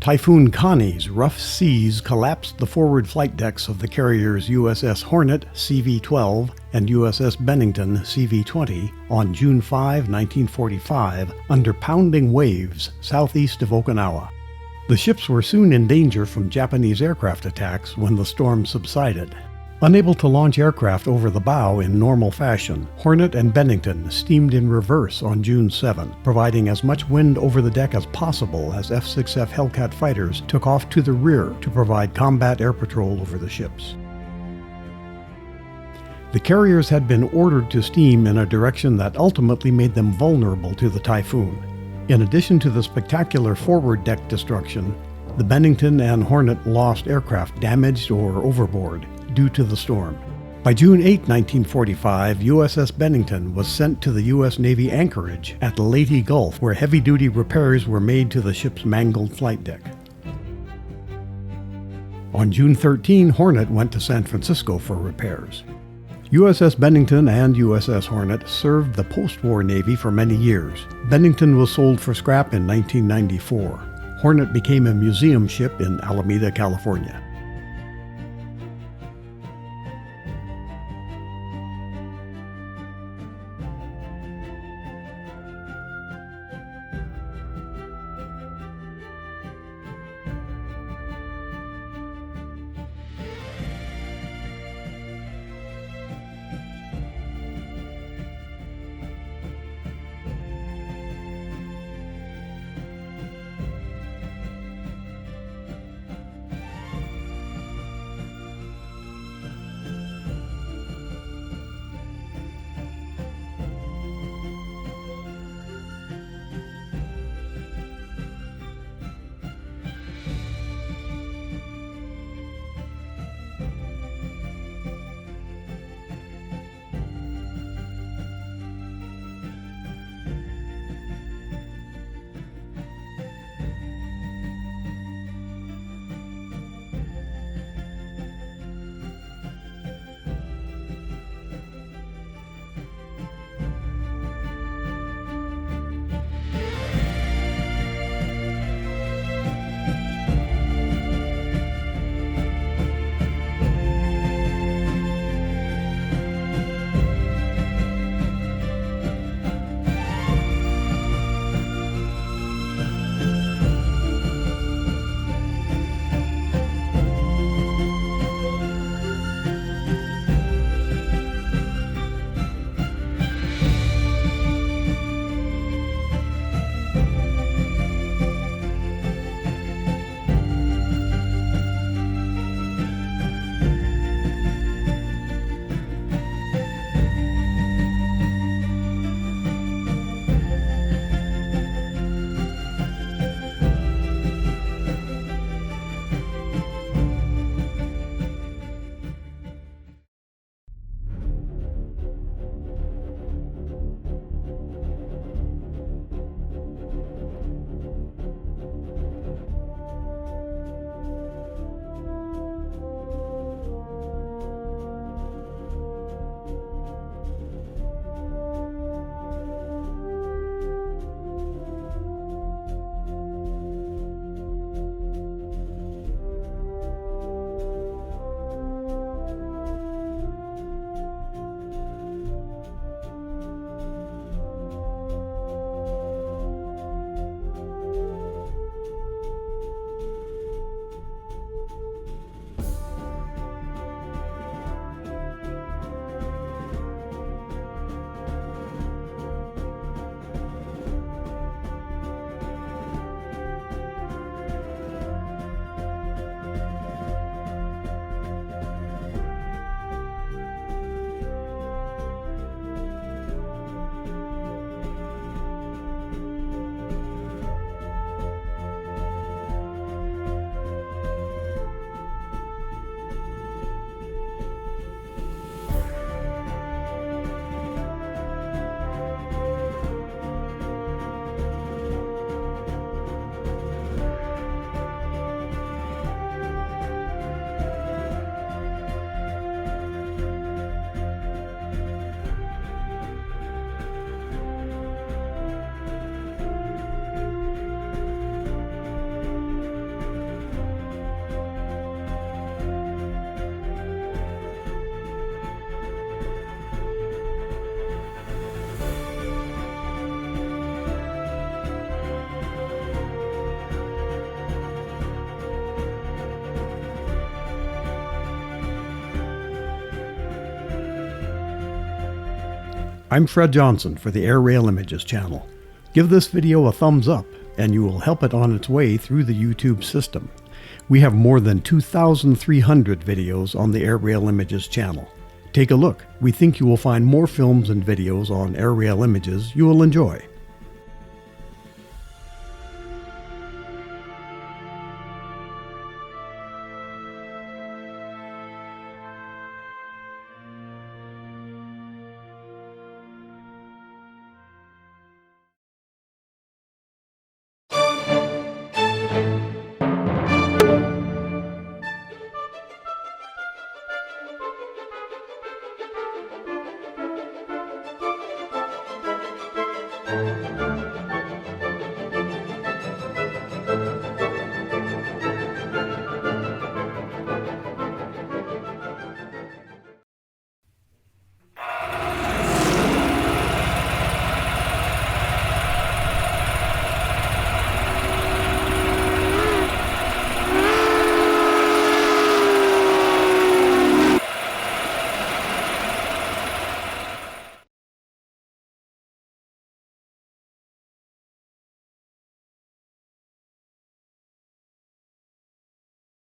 Typhoon Connie's rough seas collapsed the forward flight decks of the carriers USS Hornet CV-12 and USS Bennington CV-20 on June 5, 1945, under pounding waves southeast of Okinawa. The ships were soon in danger from Japanese aircraft attacks when the storm subsided. Unable to launch aircraft over the bow in normal fashion, Hornet and Bennington steamed in reverse on June 7, providing as much wind over the deck as possible as F6F Hellcat fighters took off to the rear to provide combat air patrol over the ships. The carriers had been ordered to steam in a direction that ultimately made them vulnerable to the typhoon. In addition to the spectacular forward deck destruction, the Bennington and Hornet lost aircraft damaged or overboard due to the storm. By June 8, 1945, USS Bennington was sent to the U.S. Navy anchorage at Leyte Gulf, where heavy-duty repairs were made to the ship's mangled flight deck. On June 13, Hornet went to San Francisco for repairs. USS Bennington and USS Hornet served the post-war Navy for many years. Bennington was sold for scrap in 1994. Hornet became a museum ship in Alameda, California. I'm Fred Johnson for the Air Rail Images channel. Give this video a thumbs up and you will help it on its way through the YouTube system. We have more than 2,300 videos on the Air Rail Images channel. Take a look. We think you will find more films and videos on Air Rail Images you will enjoy.